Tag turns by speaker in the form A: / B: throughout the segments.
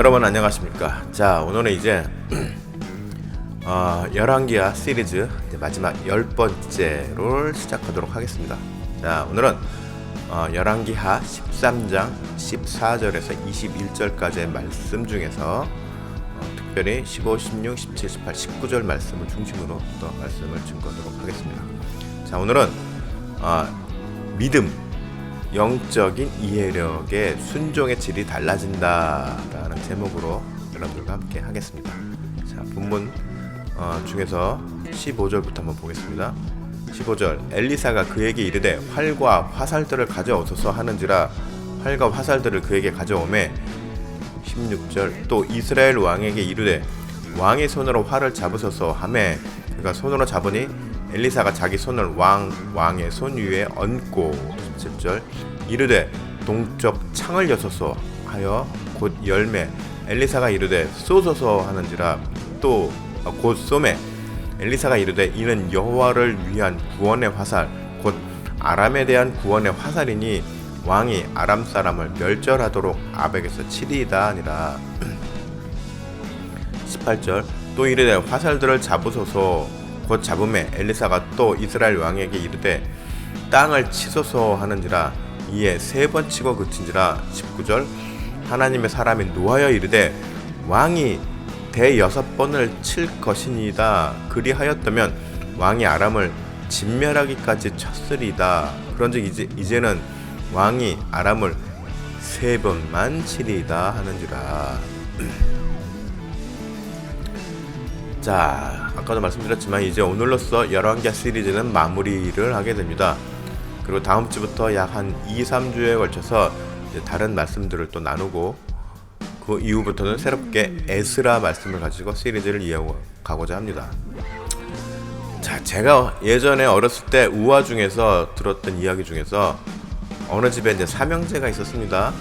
A: 여러분 안녕하십니까. 자, 오늘은 이제 열왕기하 시리즈 이제 마지막 10번째를 시작하도록 하겠습니다. 자, 오늘은 열왕기하 13장 14절에서 21절까지의 말씀 중에서 특별히 15, 16, 17, 18, 19절 말씀을 중심으로 또 말씀을 증거하도록 하겠습니다. 자, 오늘은 믿음, 영적인 이해력의 순종의 질이 달라진다라는 제목으로 여러분들과 함께 하겠습니다. 자, 본문 중에서 15절부터 한번 보겠습니다. 15절, 엘리사가 그에게 이르되 활과 화살들을 가져오소서 하는지라 활과 화살들을 그에게 가져오매. 16절, 또 이스라엘 왕에게 이르되 왕의 손으로 활을 잡으소서 하매. 그가 손으로 잡으니 엘리사가 자기 손을 왕의 손 위에 얹고. 17절, 이르되 동쪽 창을 여소서 하여 곧 열매. 엘리사가 이르되 쏘소서 하는지라 또 곧 쏘매. 엘리사가 이르되 이는 여호와를 위한 구원의 화살 곧 아람에 대한 구원의 화살이니 왕이 아람 사람을 멸절하도록 아벡에서 치리이다 하니라. 18절, 또 이르되 화살들을 잡으소서. 곧 잡음에 엘리사가 또 이스라엘 왕에게 이르되 땅을 치소서 하는지라. 이에 3번 치고 그친지라. 19절, 하나님의 사람이 노하여 이르되 왕이 대6번을 칠 것이니이다. 그리하였다면 왕이 아람을 진멸하기까지 쳤으리이다. 그런즉 이제는 왕이 아람을 3번만 치리이다 하는지라. 자, 아까도 말씀드렸지만 이제 오늘로써 열왕기하 시리즈는 마무리를 하게 됩니다. 그리고 다음 주부터 약 한 2-3주에 걸쳐서 이제 다른 말씀들을 또 나누고 그 이후부터는 새롭게 에스라 말씀을 가지고 시리즈를 이어가고자 합니다. 자, 제가 예전에 어렸을 때 우화 중에서 들었던 이야기 중에서 어느 집에 이제 삼형제가 있었습니다.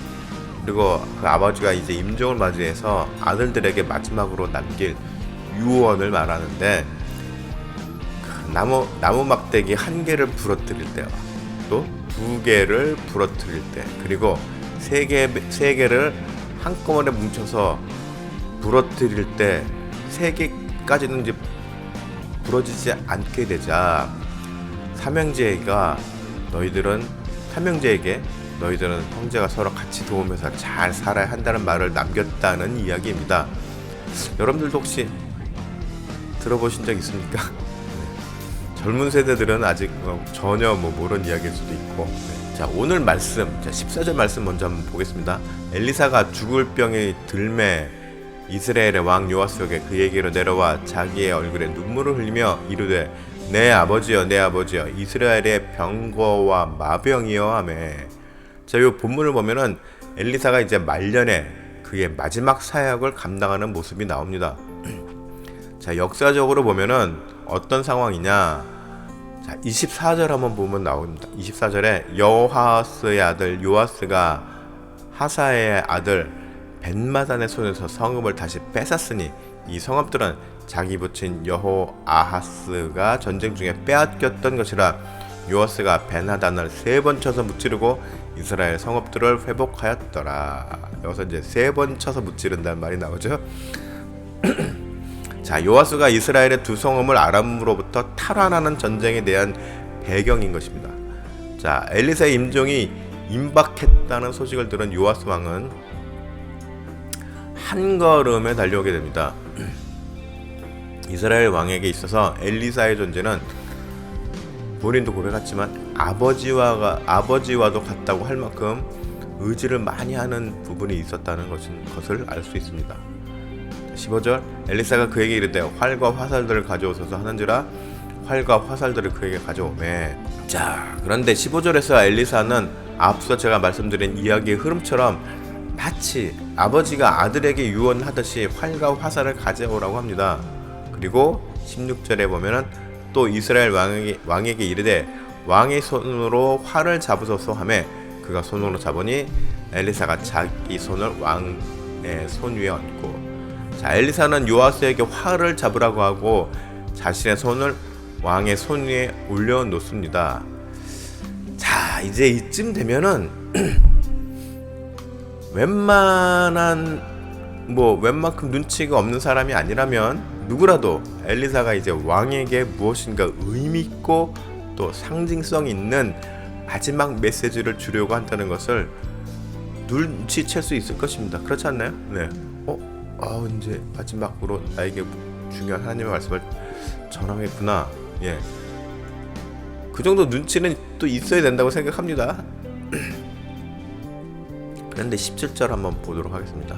A: 그리고 그 아버지가 이제 임종을 맞이해서 아들들에게 마지막으로 남길 유언을 말하는데, 그 나무 막대기 1개를 부러뜨릴 때와 또 2개를 부러뜨릴 때, 그리고 3개를 한꺼번에 뭉쳐서 부러뜨릴 때 3개까지는 이제 부러지지 않게 되자 삼형제에게 너희들은 형제가 서로 같이 도우면서 잘 살아야 한다는 말을 남겼다는 이야기입니다. 여러분들도 혹시 들어보신 적 있습니까? 젊은 세대들은 아직 전혀 모르는 이야기일 수도 있고. 자, 오늘 말씀, 14절 말씀 먼저 한번 보겠습니다. 엘리사가 죽을 병이 들매 이스라엘의 왕 요아스에게 그에게로 내려와 자기의 얼굴에 눈물을 흘리며 이르되 내 아버지여 이스라엘의 병거와 마병이여 하매. 자, 이 본문을 보면은 엘리사가 이제 말년에 그의 마지막 사역을 감당하는 모습이 나옵니다. 자, 역사적으로 보면은 어떤 상황이냐. 자, 24절 한번 보면 나옵니다. 24절에 여호아스의 아들 요아스가 하사의 아들 벤마단의 손에서 성읍을 다시 뺏었으니 이 성읍들은 자기 부친 여호아하스가 전쟁 중에 빼앗겼던 것이라. 요아스가 벤하단을 3번 쳐서 무찌르고 이스라엘 성읍들을 회복하였더라. 여기서 이제 3번 쳐서 무찌른다는 말이 나오죠. 자, 요아스가 이스라엘의 2성읍을 아람으로부터 탈환하는 전쟁에 대한 배경인 것입니다. 자, 엘리사의 임종이 임박했다는 소식을 들은 요아스 왕은 한 걸음에 달려오게 됩니다. 이스라엘 왕에게 있어서 엘리사의 존재는 본인도 고백했지만 아버지와도 같다고 할 만큼 의지를 많이 하는 부분이 있었다는 것을 알 수 있습니다. 15절, 엘리사가 그에게 이르되 활과 화살들을 가져오소서 하는지라. 활과 화살들을 그에게 가져오매. 자, 그런데 15절에서 엘리사는 앞서 제가 말씀드린 이야기의 흐름처럼 마치 아버지가 아들에게 유언하듯이 활과 화살을 가져오라고 합니다. 그리고 16절에 보면은 또 이스라엘 왕에게 이르되 왕의 손으로 활을 잡으소서 하매. 그가 손으로 잡으니 엘리사가 자기 손을 왕의 손 위에 얹고. 자, 엘리사는 요아스에게 활을 잡으라고 하고 자신의 손을 왕의 손 위에 올려놓습니다. 자, 이제 이쯤 되면은 웬만한 뭐 웬만큼 눈치가 없는 사람이 아니라면 누구라도 엘리사가 이제 왕에게 무엇인가 의미 있고 또 상징성 있는 마지막 메시지를 주려고 한다는 것을 눈치챌 수 있을 것입니다. 그렇지 않나요? 네. 이제 마지막으로 나에게 중요한 하나님의 말씀을 전하겠구나. 예. 그 정도 눈치는 또 있어야 된다고 생각합니다. 그런데 17절 한번 보도록 하겠습니다.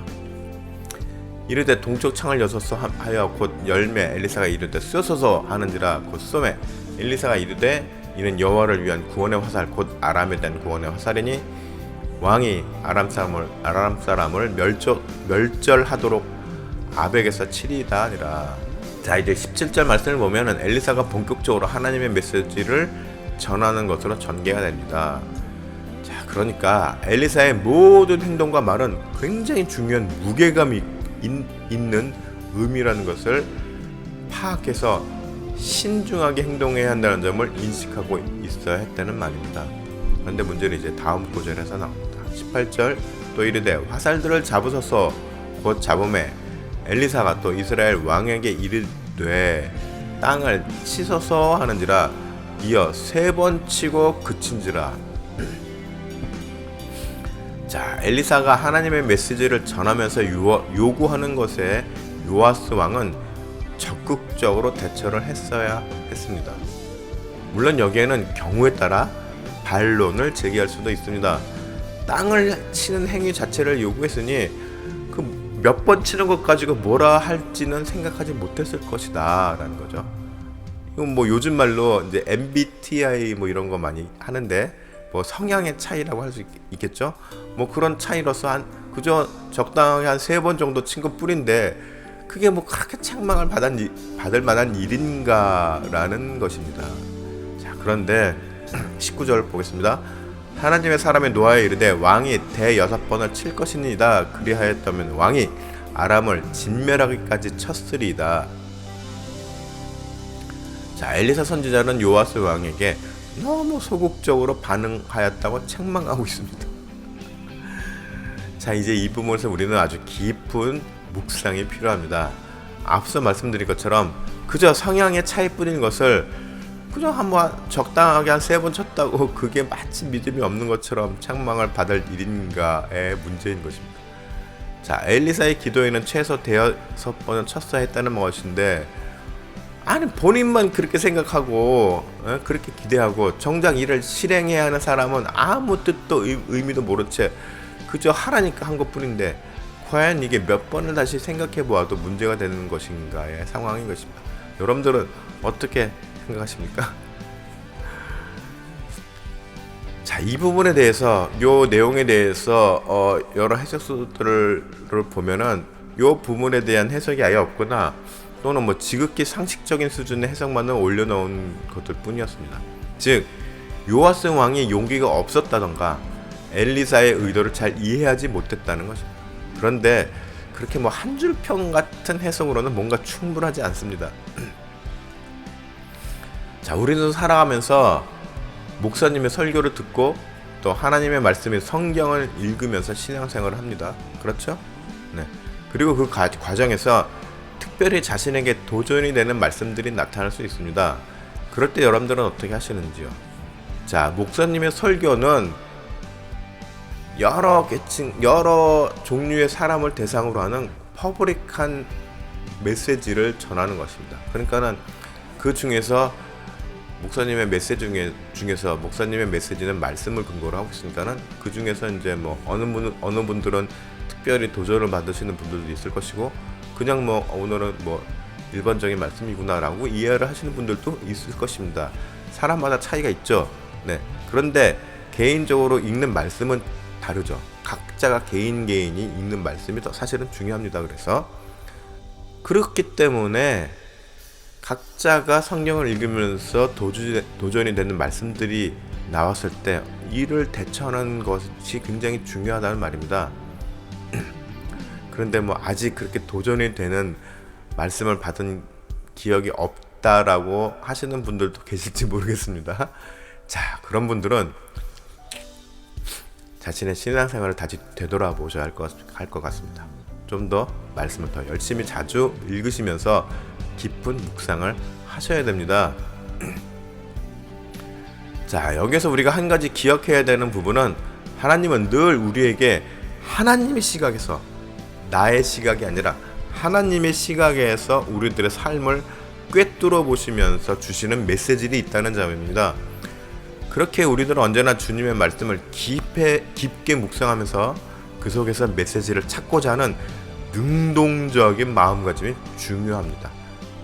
A: 이르되 동쪽 창을 여섯서 하여 곧 열매 엘리사가 이르되 쏘소서 하는지라 곧 쏘매 엘리사가 이르되 이는 여호와를 위한 구원의 화살 곧 아람에 대한 구원의 화살이니 왕이 아람 사람을 멸절하도록 아벡에서 치리이다 하니라. 자, 이제 17절 말씀을 보면은 엘리사가 본격적으로 하나님의 메시지를 전하는 것으로 전개가 됩니다. 자, 그러니까 엘리사의 모든 행동과 말은 굉장히 중요한 무게감이 있는 의미라는 것을 파악해서 신중하게 행동해야 한다는 점을 인식하고 있어야 했다는 말입니다. 그런데 문제는 이제 다음 구절에서 나옵니다. 18절 또 이르되 화살들을 잡으소서 곧 잡음에 엘리사가 또 이스라엘 왕에게 이르되 땅을 치소서 하는지라 이어 3번 치고 그친지라. 자, 엘리사가 하나님의 메시지를 전하면서 요구하는 것에 요아스 왕은 적극적으로 대처를 했어야 했습니다. 물론 여기에는 경우에 따라 반론을 제기할 수도 있습니다. 땅을 치는 행위 자체를 요구했으니 그 몇 번 치는 것 가지고 뭐라 할지는 생각하지 못했을 것이다 라는 거죠. 이건 뭐 요즘 말로 이제 MBTI 뭐 이런 거 많이 하는데 뭐 성향의 차이라고 할 수 있겠죠. 뭐 그런 차이로서 그저 적당하게 한 3번 정도 친 것 뿐인데 그게 뭐 그렇게 책망을 받을 만한 일인가라는 것입니다. 자, 그런데 19절 보겠습니다. 하나님의 사람의 노아에 이르되 왕이 대6번을 칠 것이니이다. 그리하였다면 왕이 아람을 진멸하기까지 쳤으리이다. 자, 엘리사 선지자는 요아스 왕에게 너무 소극적으로 반응하였다고 책망하고 있습니다. 자, 이제 이 부분에서 우리는 아주 깊은 묵상이 필요합니다. 앞서 말씀드린 것처럼 그저 성향의 차이뿐인 것을 그저 한번 적당하게 한 3번 쳤다고 그게 마치 믿음이 없는 것처럼 책망을 받을 일인가의 문제인 것입니다. 자, 엘리사의 기도에는 최소 6번은 쳤어야 했다는 것인데 아니 본인만 그렇게 생각하고 그렇게 기대하고 정작 이를 실행해야 하는 사람은 아무 뜻도 의미도 모른 채 그저 하라니까 한 것뿐인데 과연 이게 몇 번을 다시 생각해 보아도 문제가 되는 것인가의 상황인 것입니다. 여러분들은 어떻게 생각하십니까? 자, 이 부분에 대해서 요 내용에 대해서 여러 해석들을 보면은 요 부분에 대한 해석이 아예 없거나 또는 뭐 지극히 상식적인 수준의 해석만을 올려놓은 것들 뿐이었습니다. 즉 요아스 왕이 용기가 없었다던가 엘리사의 의도를 잘 이해하지 못했다는 것입니다. 그런데 그렇게 뭐 한 줄 평 같은 해석으로는 뭔가 충분하지 않습니다. 자, 우리는 살아가면서 목사님의 설교를 듣고 또 하나님의 말씀인 성경을 읽으면서 신앙생활을 합니다. 그렇죠? 네. 그리고 그 과정에서 특별히 자신에게 도전이 되는 말씀들이 나타날 수 있습니다. 그럴 때 여러분들은 어떻게 하시는지요? 자, 목사님의 설교는 여러 계층, 여러 종류의 사람을 대상으로 하는 퍼블릭한 메시지를 전하는 것입니다. 그러니까는 그 중에서 목사님의 메시지 중에서 목사님의 메시지는 말씀을 근거로 하고 있으니까는 그 중에서 이제 뭐 어느 분들은 특별히 도전을 받으시는 분들도 있을 것이고 그냥 뭐 오늘은 뭐 일반적인 말씀이구나라고 이해를 하시는 분들도 있을 것입니다. 사람마다 차이가 있죠. 네. 그런데 개인적으로 읽는 말씀은 다르죠. 각자가 개인이 읽는 말씀이 더 사실은 중요합니다. 그래서 그렇기 때문에 각자가 성경을 읽으면서 도전이 되는 말씀들이 나왔을 때 이를 대처하는 것이 굉장히 중요하다는 말입니다. 그런데 뭐 아직 그렇게 도전이 되는 말씀을 받은 기억이 없다라고 하시는 분들도 계실지 모르겠습니다. 자, 그런 분들은 자신의 신앙생활을 다시 되돌아보셔야 할 것 같습니다. 좀 더 말씀을 더 열심히 자주 읽으시면서 깊은 묵상을 하셔야 됩니다. 자, 여기서 우리가 한 가지 기억해야 되는 부분은 하나님은 늘 우리에게 하나님의 시각에서, 나의 시각이 아니라 하나님의 시각에서 우리들의 삶을 꿰뚫어 보시면서 주시는 메시지들이 있다는 점입니다. 그렇게 우리들은 언제나 주님의 말씀을 깊게 묵상하면서 그 속에서 메시지를 찾고자 하는 능동적인 마음가짐이 중요합니다.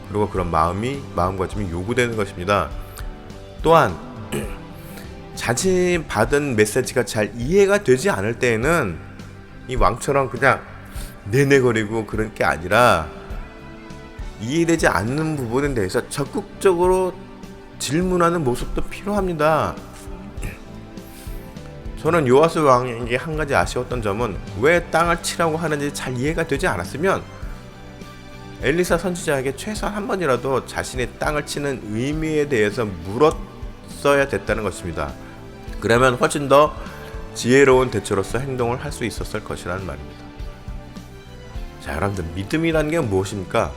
A: 그리고 그런 마음가짐이 요구되는 것입니다. 또한 자신이 받은 메시지가 잘 이해가 되지 않을 때에는 이 왕처럼 그냥 내내거리고 그런 게 아니라 이해되지 않는 부분에 대해서 적극적으로 질문하는 모습도 필요합니다. 저는 요아스 왕에게 한 가지 아쉬웠던 점은 왜 땅을 치라고 하는지 잘 이해가 되지 않았으면 엘리사 선지자에게 최소한 한 번이라도 자신의 땅을 치는 의미에 대해서 물었어야 됐다는 것입니다. 그러면 훨씬 더 지혜로운 대처로서 행동을 할 수 있었을 것이라는 말입니다. 자, 여러분들, 믿음이라는 게 무엇입니까?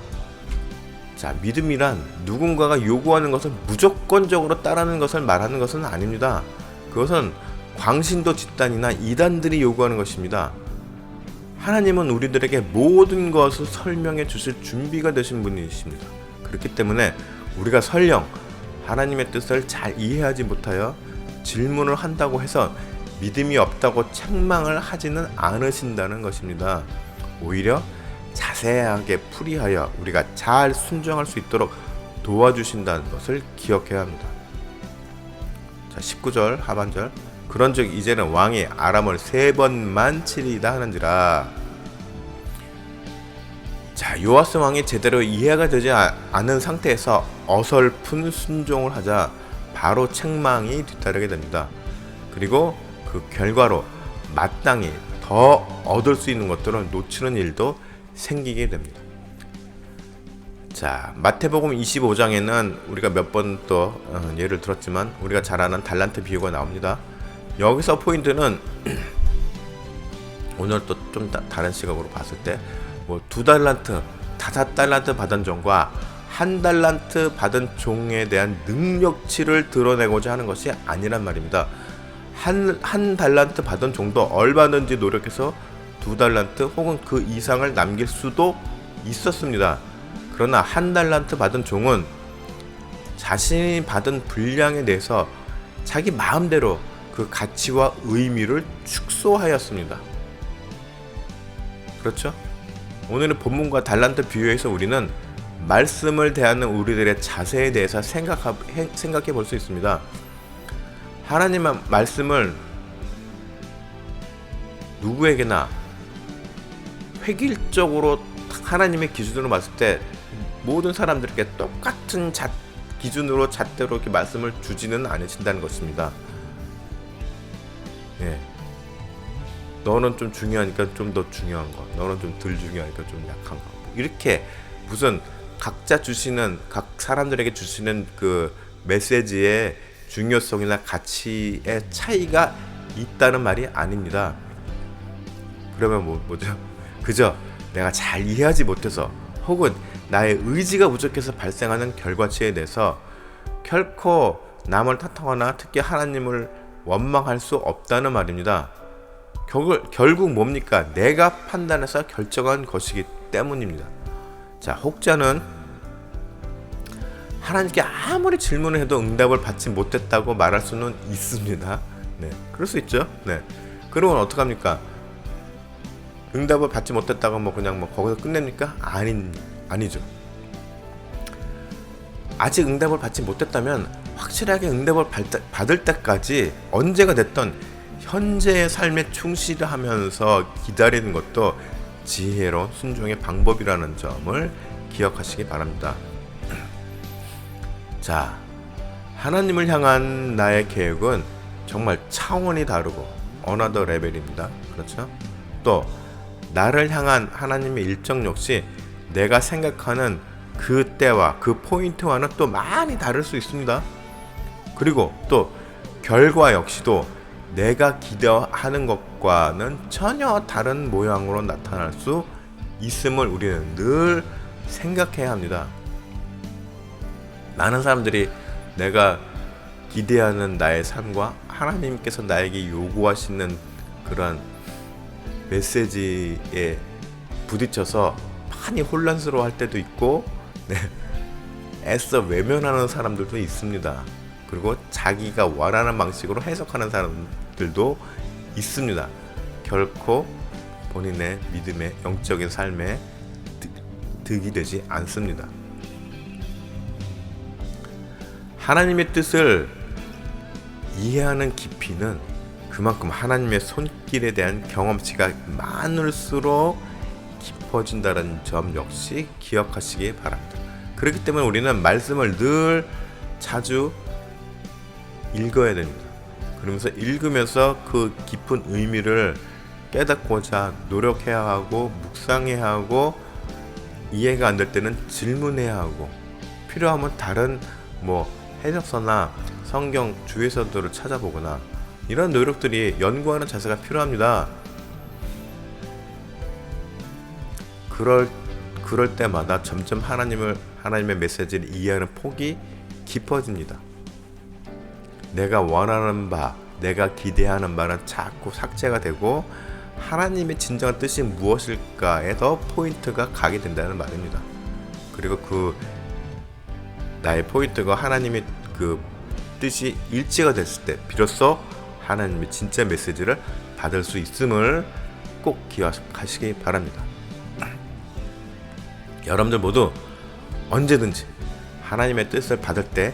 A: 자, 믿음이란 누군가가 요구하는 것을 무조건적으로 따르는 것을 말하는 것은 아닙니다. 그것은 광신도 집단이나 이단들이 요구하는 것입니다. 하나님은 우리들에게 모든 것을 설명해 주실 준비가 되신 분이십니다. 그렇기 때문에 우리가 설령 하나님의 뜻을 잘 이해하지 못하여 질문을 한다고 해서 믿음이 없다고 책망을 하지는 않으신다는 것입니다. 오히려 자세하게 풀이하여 우리가 잘 순종할 수 있도록 도와주신다는 것을 기억해야 합니다. 자, 19절 하반절, 그런즉 이제는 왕이 아람을 3번만 치리이다 하는지라. 자, 요아스 왕이 제대로 이해가 되지 않은 상태에서 어설픈 순종을 하자 바로 책망이 뒤따르게 됩니다. 그리고 그 결과로 마땅히 더 얻을 수 있는 것들을 놓치는 일도 생기게 됩니다. 자, 마태복음 25장에는 우리가 몇 번 또 예를 들었지만 우리가 잘 아는 달란트 비유가 나옵니다. 여기서 포인트는 오늘 또 좀 다른 시각으로 봤을 때 뭐 2달란트, 5달란트 받은 종과 1달란트 받은 종에 대한 능력치를 드러내고자 하는 것이 아니란 말입니다. 한 달란트 받은 종도 얼마든지 노력해서 2달란트 혹은 그 이상을 남길 수도 있었습니다. 그러나 1달란트 받은 종은 자신이 받은 분량에 대해서 자기 마음대로 그 가치와 의미를 축소하였습니다. 그렇죠? 오늘의 본문과 달란트 비유에서 우리는 말씀을 대하는 우리들의 자세에 대해서 생각해 볼 수 있습니다. 하나님의 말씀을 누구에게나 획일적으로 하나님의 기준으로 봤을 때 모든 사람들에게 똑같은 기준으로 잣대로 이렇게 말씀을 주지는 않으신다는 것입니다. 예. 너는 좀 중요하니까 좀 더 중요한 거, 너는 좀 덜 중요하니까 좀 약한 거, 이렇게 무슨 각자 주시는, 각 사람들에게 주시는 그 메시지의 중요성이나 가치의 차이가 있다는 말이 아닙니다. 그러면 뭐죠? 그저 내가 잘 이해하지 못해서 혹은 나의 의지가 부족해서 발생하는 결과치에 대해서 결코 남을 탓하거나 특히 하나님을 원망할 수 없다는 말입니다. 결국 뭡니까? 내가 판단해서 결정한 것이기 때문입니다. 자, 혹자는 하나님께 아무리 질문을 해도 응답을 받지 못했다고 말할 수는 있습니다. 네, 그럴 수 있죠. 네, 그러면 어떡합니까? 응답을 받지 못했다고 그냥 거기서 끝냅니까? 아니죠. 아직 응답을 받지 못했다면 확실하게 응답을 받을 때까지 언제가 됐던 현재의 삶에 충실하면서 기다리는 것도 지혜로운 순종의 방법이라는 점을 기억하시기 바랍니다. 자, 하나님을 향한 나의 계획은 정말 차원이 다르고 어나더 레벨입니다. 그렇죠? 또 나를 향한 하나님의 일정 역시 내가 생각하는 그 때와 그 포인트와는 또 많이 다를 수 있습니다. 그리고 또 결과 역시도 내가 기대하는 것과는 전혀 다른 모양으로 나타날 수 있음을 우리는 늘 생각해야 합니다. 많은 사람들이 내가 기대하는 나의 삶과 하나님께서 나에게 요구하시는 그런 메시지에 부딪혀서 많이 혼란스러워 할 때도 있고, 애써 외면하는 사람들도 있습니다. 그리고 자기가 원하는 방식으로 해석하는 사람들도 있습니다. 결코 본인의 믿음의 영적인 삶에 득이 되지 않습니다. 하나님의 뜻을 이해하는 깊이는 그만큼 하나님의 손길에 대한 경험치가 많을수록 깊어진다는 점 역시 기억하시기 바랍니다. 그렇기 때문에 우리는 말씀을 늘 자주 읽어야 됩니다. 그러면서 읽으면서 그 깊은 의미를 깨닫고자 노력해야 하고, 묵상해야 하고, 이해가 안 될 때는 질문해야 하고, 필요하면 다른 해석서나 성경 주해서들을 찾아보거나, 이런 노력들이 연구하는 자세가 필요합니다. 그럴 때마다 점점 하나님의 메시지를 이해하는 폭이 깊어집니다. 내가 원하는 바, 내가 기대하는 바는 자꾸 삭제가 되고, 하나님의 진정한 뜻이 무엇일까에 더 포인트가 가게 된다는 말입니다. 그리고 나의 포인트가 하나님의 그 뜻이 일치가 됐을 때 비로소 하나님의 진짜 메시지를 받을 수 있음을 꼭 기억하시기 바랍니다. 여러분들 모두 언제든지 하나님의 뜻을 받을 때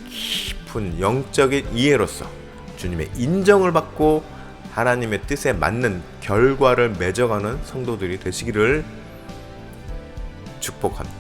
A: 깊은 영적인 이해로서 주님의 인정을 받고 하나님의 뜻에 맞는 결과를 맺어가는 성도들이 되시기를 축복합니다.